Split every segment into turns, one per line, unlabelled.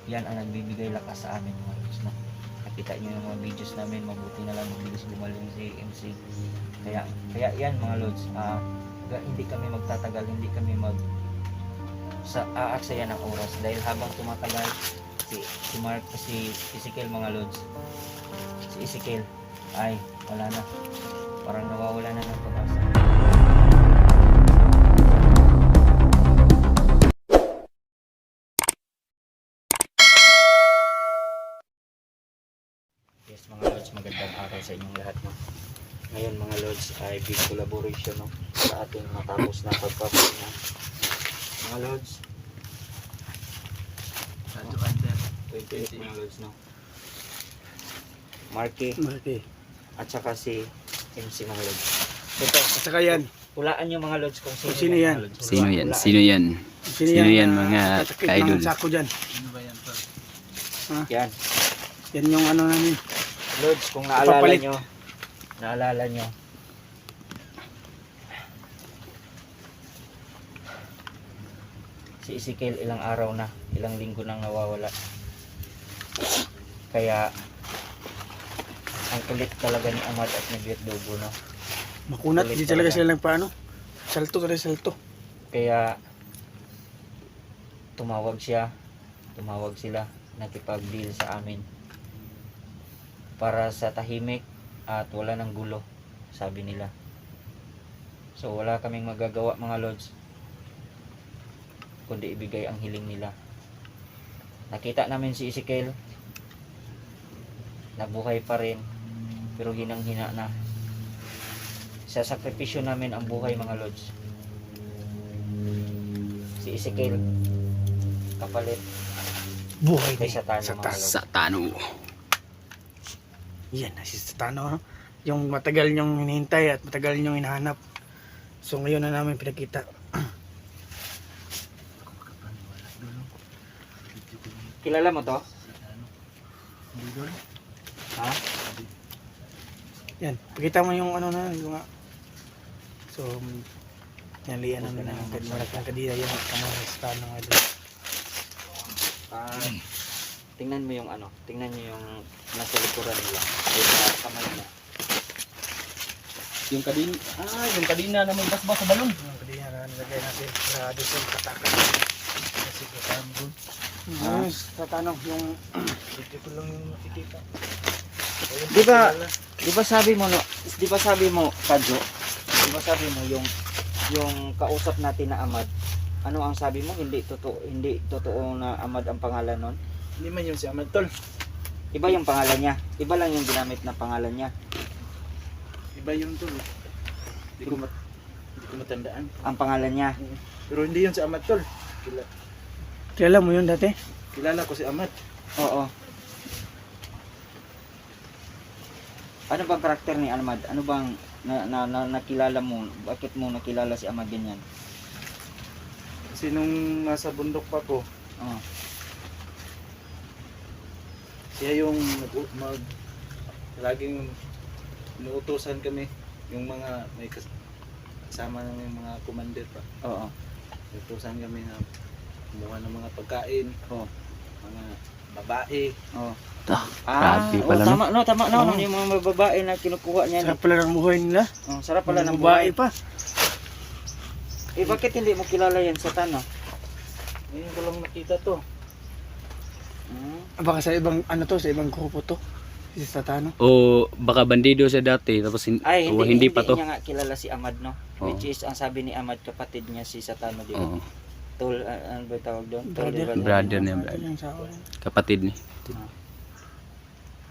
yan ang nagbibigay lakas sa amin mga lods, no? Nakita nyo yung mga videos namin, mabuti na lang mabilis gumaling si MC. Kaya yan mga lods, hindi kami magtatagal, hindi kami aaksaya ng oras dahil habang tumatagal si Mark, si Ezekiel mga lods, si Ezekiel ay wala na, parang nawawala na ng pag-asa. Yes mga lods, magandang araw sa inyong lahat, no? Ngayon mga lods ay big collaboration, no, sa ating matapos na pagpapahinga mga lods. 28 mga lods, no? Marky at saka si MC mga lods. Ito,
At saka yan.
hulaan nyo mga lods kung sino,
Sino yan?
mga lods.
Sino yan?
Hulaan.
Sino yan mga
tatakip
ka-idol?
ng sako dyan.
Yan.
Yan yung ano namin.
Lods, kung
Ipapalit.
naalala nyo, si Ezekiel ilang araw na, ilang linggo nang nawawala. Kaya ang kulit talaga ni Amad at ni Dugo, no?
Makunat.
Kulit
Hindi talaga
talaga.
sila ng paano. Salto talaga salto.
Kaya tumawag sila, nakipag-deal sa amin para sa tahimik at wala ng gulo, sabi nila. So wala kaming magagawa mga lods kundi ibigay ang hiling nila. Nakita namin si Ezekiel, nabuhay pa rin pero hinang-hina na. Sa sakripisyo namin ang buhay mga lods. Si Ezekiel kapalit
Buhay
kay
ni
Satano mga lods.
Satano.
Yan, si Satano. Yung matagal nyong hinihintay at matagal nyong hinahanap. So ngayon na namin pinakita.
Kilala mo to? Ha?
Yan, pakita mo yung ano na. Yung, so, yan, liyan namin ng malaking kadira. Yan, kamay ng Satano nga doon.
Tingnan mo yung ano, tingnan nyo yung nasa likuran nila ay sa kamay na.
Yung kadina na may basbas sa balon.
Yung kadira na nilagay natin sa doon katakan. Kasi kasama doon. Satano, yung dito ko lang yung makikita.
Di ba sabi mo no, di ba sabi mo Kadjo? Di ba sabi mo yung kausap natin na Amad? Ano ang sabi mo? Hindi totoo na Amad ang pangalan nun?
Hindi man yun si Amad Tol.
Iba yung pangalan niya. Iba lang yung ginamit na pangalan niya.
Iba yun Tol. Hindi ko matandaan.
Ang pangalan niya.
Pero hindi yun si Amad Tol. Kilala mo yun dati? Kilala ko si Amad.
Oo. Ano bang karakter ni Amad? Ano bang nakilala mo? Bakit mo nakilala si Amad ganyan?
Kasi nung nasa bundok pa ko,
Oo.
siya yung laging inuutosan kami. Yung mga may kasama ng mga commander pa.
Oo.
Inuutosan kami na kumuha ng mga pagkain,
Oo.
mga babae.
Oo.
Grabe pala, no?
Tama no. Yung mga babae na kinukuha niya.
Sarap pala ng buhay nila.
Sarap pala ng
babae
buhay.
pa.
Bakit hindi mo kilala yan sa Tano?
Ngayon ko lang nakita to. Baka sa ibang ano to, sa ibang grupo to. Si Satano.
O baka bandido siya dati tapos hindi pa to.
Niya nga kilala si Amad, no?
Oo.
Which is, ang sabi ni Amad, kapatid niya si Satano, di ba?
Oo.
Tol, ano ba tawag doon?
Brother niya,
Brother yung sa akin.
kapatid ni.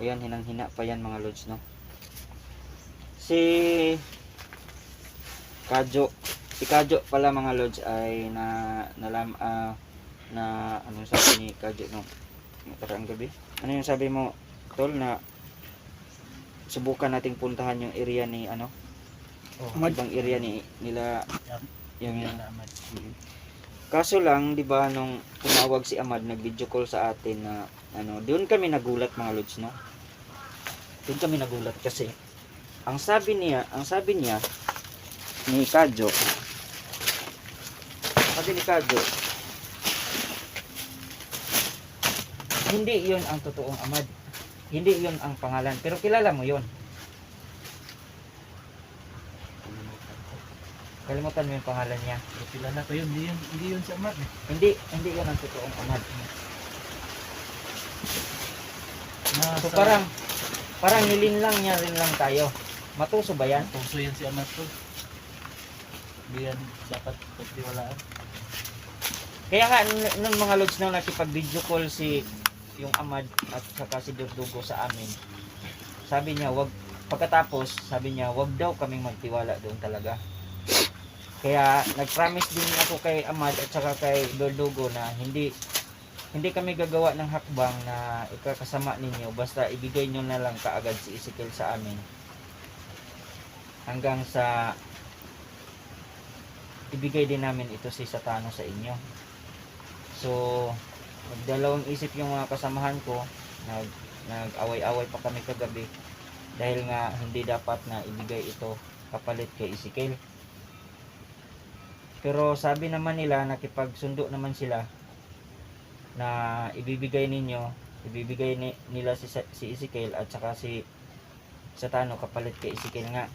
Ayan, hinang-hina pa yan mga lods, no? Si Kadjo pala mga lods ay ano sabi ni Kadjo no nakaraang gabi? Ano yung sabi mo Tol na subukan nating puntahan yung area ni ano?
Amad.
Ibang area nila yung kaso lang, di ba, nung tumawag si Amad, nag-video call sa atin na ano, doon kami nagulat mga lods, no? Doon kami nagulat kasi ang sabi niya ni Kadjo, hindi yon ang totoong Amad. Hindi yon ang pangalan. Pero kilala mo yon. Kalimutan mo yung pangalan niya.
Pero kilala ko yun. Hindi yun si Amad.
Hindi yon ang totoong Amad. So
Nasa
parang nilinlang niya rin lang tayo. Matuso ba yan?
puso yan si Amad ko. Hindi yan dapat pagtiwalaan.
Kaya nga nung mga lods na nakipag-video call si yung Amad at saka si Durdugo sa amin. Sabi niya pagkatapos sabi niya wag daw kaming magtiwala doon talaga. Kaya nag-promise din ako kay Amad at saka kay Durdugo na hindi kami gagawa ng hakbang na ikakasama ninyo basta ibigay nyo na lang kaagad si Ezekiel sa amin. Hanggang sa ibigay din namin ito si Satano sa inyo. So, nagdalawang isip yung mga kasamahan ko, nag-away-away pa kami kagabi dahil nga hindi dapat na ibigay ito kapalit kay Ezekiel. Pero sabi naman nila, nakipagsundo naman sila na ibibigay nila si Ezekiel at saka si Satano kapalit kay Ezekiel nga.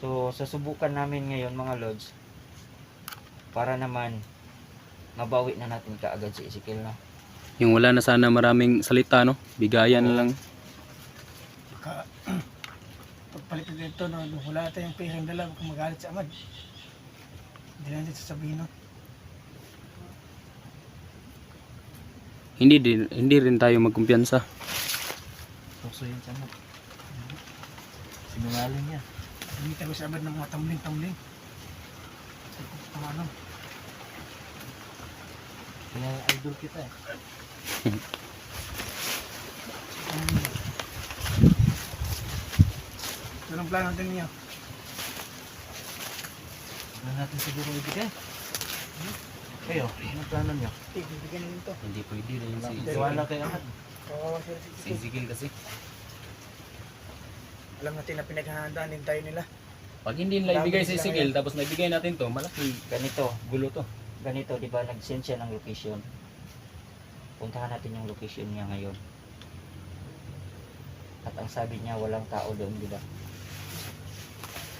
So, susubukan namin ngayon mga Lods para naman mabawi na natin kaagad si Ezekiel, no?
Yung wala na sana maraming salita, no? Bigayan na lang.
Pagpalit dito, no, wala tayong perang dala kung magalit sa Amad. Hindi lang dito sasabihin, no?
Hindi rin tayo magkumpiyansa.
Puso yun sa Amad. Sinungaling niya. Hindi tayo sa Amad ng mga tumbling-tumbling. Ano? Kaya idol kita eh. Anong plano natin niyo? Ano natin siguro ibigay? Kayo, anong plano niyo? Ibigay na ito.
Hindi pwede rin
Wala kay Amad.
si Ezekiel kasi.
Alam natin na pinaghahandaan din tayo nila.
Pag hindi nila ibigay si Ezekiel tapos naibigay natin to, malaki gulo to.
Ganito, di ba, nag-send siya ng location. Puntahan natin yung location niya ngayon. At ang sabi niya, walang tao doon, di ba?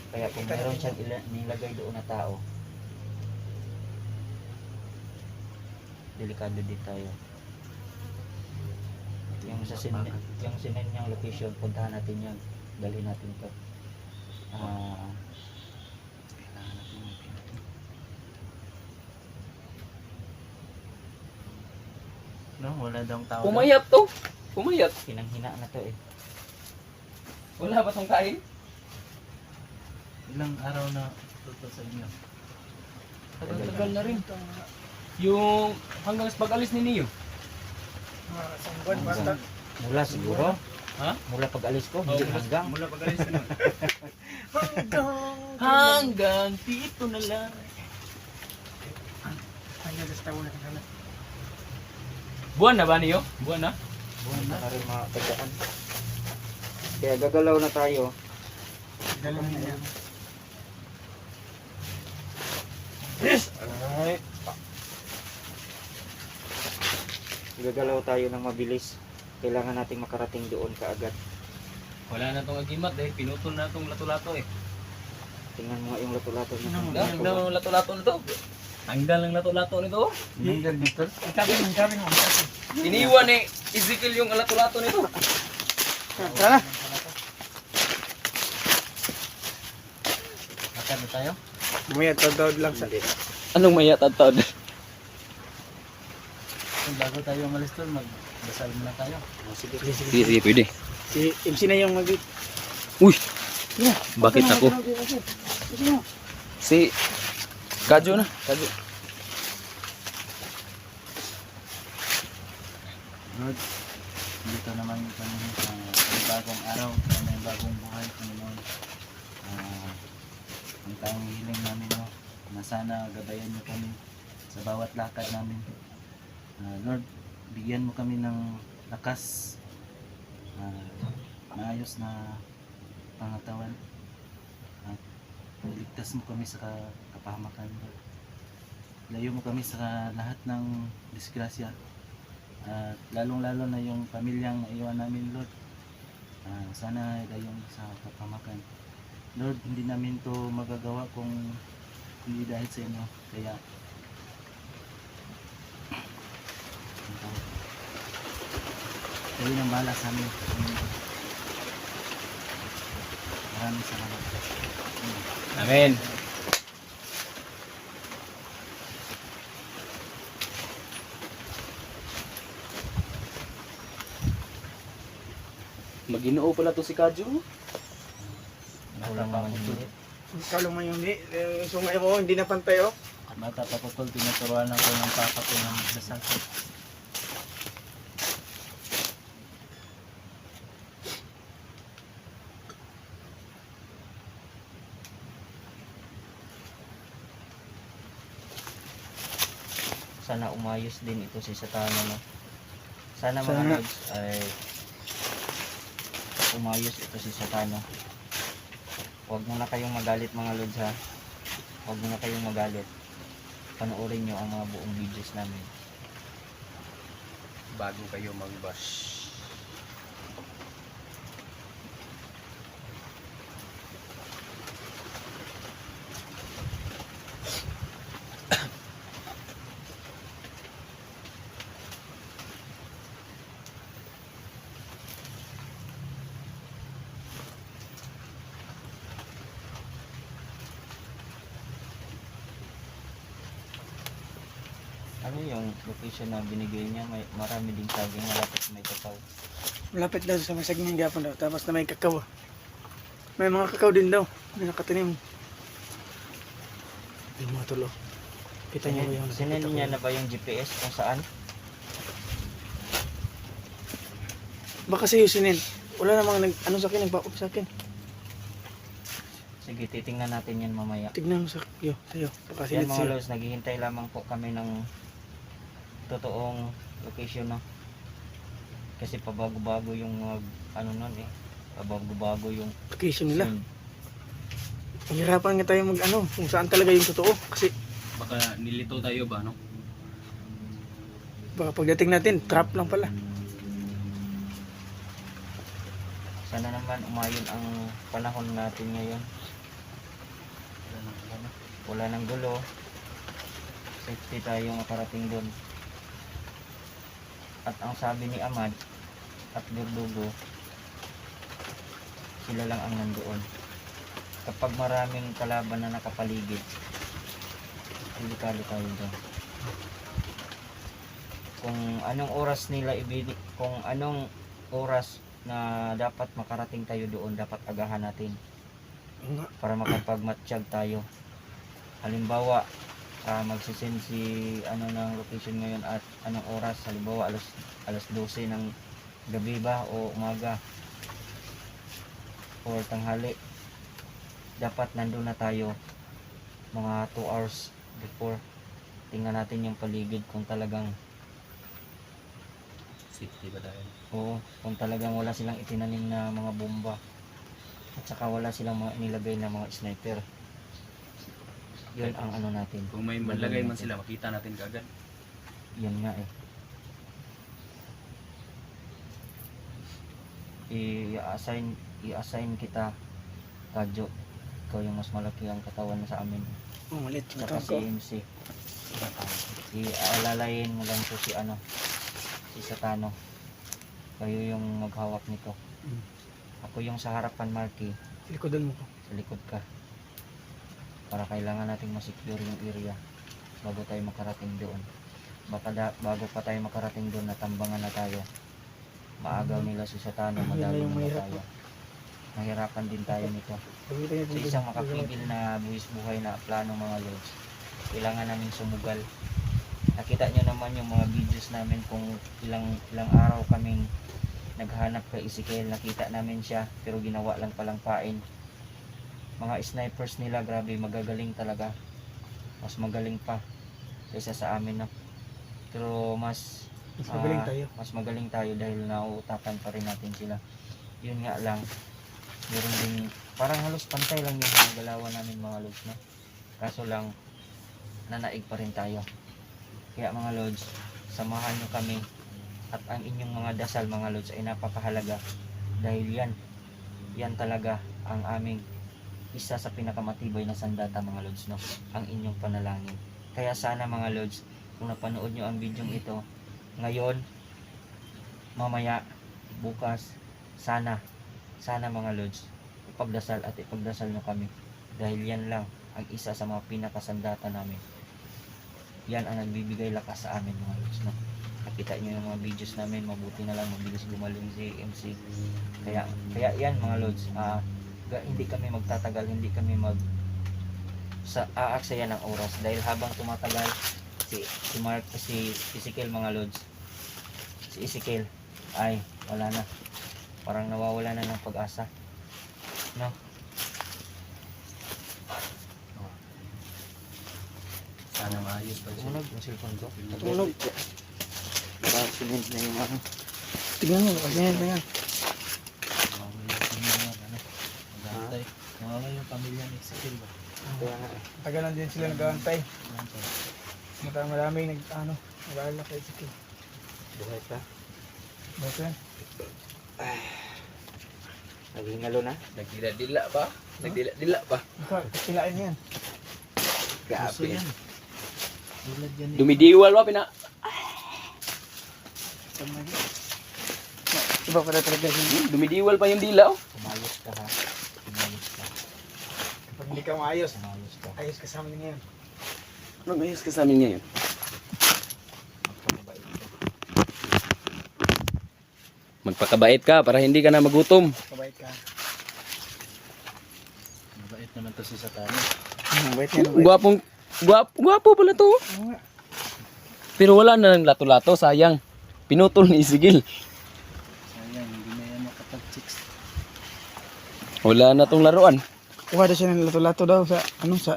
Kaya kung meron siyang nilagay doon na tao, delikado din tayo. Yung sinend niyang location, puntahan natin yan. Dalhin natin to.
No, wala daw tao.
Pumayat to. Pumayat.
Hinang-hina na to eh.
Wala ba tong kain?
Ilang araw na tuto sa inyo.
Tagal na rin. Yung hanggang sa pag-alis ni Neo.
Sangguan basta.
Mula siguro.
Ha?
Mula pag-alis ko, hindi hanggang.
Mula pag-alis na. Hanggang dito na lang. Hanggang sa taon na kana.
Buwan na ba niyo? Buwan na?
Buwan na.
Para mga tagaan. Kaya gagalaw na tayo.
Dalawa na yan.
Alright. Gagalaw tayo ng mabilis. Kailangan nating makarating doon kaagad.
Wala na tong agimat eh. Pinutol na tong lato-lato eh.
Tingnan mo nga yung lato-lato na.
Hanggang ng lato-lato nito. Hanggang lang lato-lato nito.
Hanggang dito. Ang kami mo.
Iniwan ni Ezekiel yung lato-lato nito.
Tara. Makan na tayo? Bumaya, tawad lang sa...
Anong maya tatad?
Bago tayo umalis doon, magdasal muna tayo.
Sige.
Sige, pwede.
Si MC na yung mag...
Uy! Bakit ako? Si Kadyo na. Kadyo.
Lord, dito naman kami sa bagong araw, sa may bagong buhay, Panginoon. Ang tanging hiling namin mo, na sana gabayan mo kami sa bawat lakad namin. Lord, bigyan mo kami ng lakas, maayos na pangatawan, at iligtas mo kami sa kapahamakan. Layo mo kami sa lahat ng disgrasya, at lalong-lalo na yung pamilyang naiwan namin, Lord. Sana gayon sa kapamakan. Lord, hindi namin to magagawa kung hindi dahil sa inyo. Kaya kayo nang bahala sa amin. Maraming salamat.
Amen. Mag-Ginoo pala to si Kadyo.
Kulang naman hindi.
Ikaw lang man yung sungay mo, hindi na pantay oh.
Bata pa po tol, tinuturuan ako ng papa ko ng dasal ko.
Sana umayos din ito si Satana, no? Sana mga
Sana.
lods ay umayos ito si Satana. Huwag mo na kayong magalit mga lods, ha. Huwag mo na kayong magalit. Panoorin nyo ang mga buong videos namin.
Bago kayo mag-bash.
Ano yung location na binigay niya? May marami ding saging, malapit may tataw.
Malapit daw sa may saging gapon daw. Tapos na may kakao. May mga kakao din daw. May nakatanim. Yung mga tulo. Kita niyo ba yung
Sinend
nakikita ko?
niya na ba yung GPS kung saan?
Baka sa'yo sinin. Wala namang ano sa akin, nagpa-up sa akin.
Sige, titingnan natin yan mamaya.
Tignan mo sa'yo. Baka
Yan
sinit
mga
sa'yo.
lods, naghihintay lamang po kami ng totoong location, no? Kasi pabago-bago yung mga ano nun eh. Pabago-bago yung
Location nila.
scene.
Hirapan nga tayo mag ano, kung saan talaga yung totoo. Kasi
Baka nilito tayo ba, no?
baka pagdating natin, trap lang pala.
Sana naman umayon ang panahon natin ngayon. Wala nang gulo. Safety tayo makarating doon. At ang sabi ni Amad at Durdugo, sila lang ang nandoon. Kapag maraming kalaban na nakapaligid, delikado tayo doon. Kung anong oras nila kung anong oras na dapat makarating tayo doon, dapat agahan natin
Oo nga.
para makapagmatsyag tayo. Halimbawa, magsisend si ano ng location ngayon at anong oras, halimbawa alas 12 ng gabi ba o umaga or tanghali, dapat nandun na tayo mga 2 hours before. Tingnan natin yung paligid kung talagang
Safety ba tayo?
oo, kung talagang wala silang itinanim na mga bomba at saka wala silang mga nilagay na mga sniper. Yun ang ano natin.
Kung may manlagay man sila, makita natin kaagad.
Yan nga eh. I-assign kita, Kadyo. Ikaw yung mas malaki ang katawan na sa amin.
Oh, malit.
Saka si MC. Iaalalayin mo lang to si si Satano. Kayo yung maghawak nito.
Mm.
Ako yung sa harapan, Marky.
Likodan mo ko.
Sa likod ka. Para kailangan nating masecure yung area bago tayo makarating doon. Bago pa tayo makarating doon, natambangan na tayo. Maagaw nila si Satano,
Yun na
madali
yung
na
mahirap
tayo. Mahirapan din tayo nito.
Pagkita niyo
Sa isang makapigil na buwis buhay na plano mga lods, kailangan namin sumugal. Nakita nyo naman yung mga videos namin kung ilang araw kaming naghanap kay Ezekiel. Nakita namin siya pero ginawa lang palang pain. Mga snipers nila, grabe, magagaling talaga. Mas magaling pa kaysa sa amin, no? Pero mas
magaling tayo.
mas magaling tayo dahil nauutakan pa rin natin sila. Yun nga lang, meron din parang halos pantay lang yung mga galawan namin mga lods, no? Kaso lang nanaig pa rin tayo. Kaya mga lods, samahan nyo kami at ang inyong mga dasal mga lods ay napakahalaga dahil yan talaga ang aming isa sa pinakamatibay na sandata mga lods, no? Ang inyong panalangin. Kaya sana mga lods, kung napanood nyo ang video ito ngayon, mamaya, bukas, sana mga lods, ipagdasal nyo kami dahil yan lang ang isa sa mga pinakasandata namin. Yan ang nagbibigay lakas sa amin mga lods, no? Nakita nyo yung mga videos namin, mabuti na lang mabilis gumaling si MC. Kaya yan mga lods, hindi kami magtatagal, hindi kami aaksaya ng oras dahil habang tumatagal si Ezekiel mga lods, si Ezekiel ay wala na, parang nawawala na ng pag-asa, no?
Sana maayos pa siya.
Tunog yung cellphone ko.
Tunog.
Parang cement na yung ano.
Tingnan mo, kasi yan, tingnan.
Nawawala yung pamilya, ano? Mag-aantay. Nawawala yung pamilya ni Ezekiel ba?
Kaya nga eh.
Tagal lang din sila nag-aantay.
Mag-aantay.
Maraming nag-aalala kay Ezekiel.
Buhay pa.
Bakit yan?
Naghingalo na.
Nagdila-dila pa? Nagdila-dila pa?
Ikaw, kilain yan.
Gusto yan. Tulad yan eh.
Dumidiwal pa pina.
Tama yan. Iba pala talaga yun.
Dumidiwal pa yung dila oh.
Umayos ka ha. Umayos ka.
Kapag hindi ka maayos,
Umayos ka.
ayos ka sa amin ngayon.
Anong ayos ka sa amin ngayon?
Magpakabait ka.
Magpakabait ka para hindi ka na magutom.
Kabait ka.
Mabait naman to si Satana.
Mabait yan, mabait.
Gwapo pala to.
Oo nga.
Pero wala na ng lato-lato, sayang. Pinutol ni Ezekiel.
Sayang, hindi na yan makapag-chicks.
Wala na tong laruan.
Kuha daw siya ng lato-lato daw sa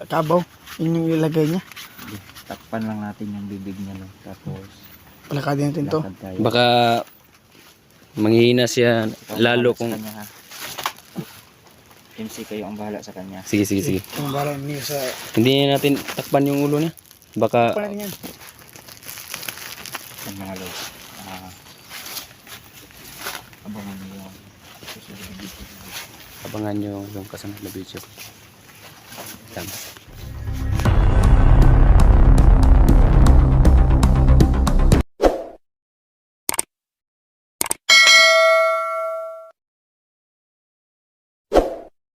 kabaw. Yun yung ilagay niya.
Takpan lang natin yung bibig niya, no? Tapos
Palakadin natin to.
lakad tayo.
Baka manghihina siya
Ikaw ang
lalo
bahala
kung...
sa kanya, ha? MC kayo ang bahala sa kanya.
Sige.
Kung bala niyo sa...
Hindi na natin takpan yung ulo niya. Baka
Paano yan?
Ang mga lods. Abangan niyo yung susunod na video.
abangan nyo yung kasunod na video. Tama.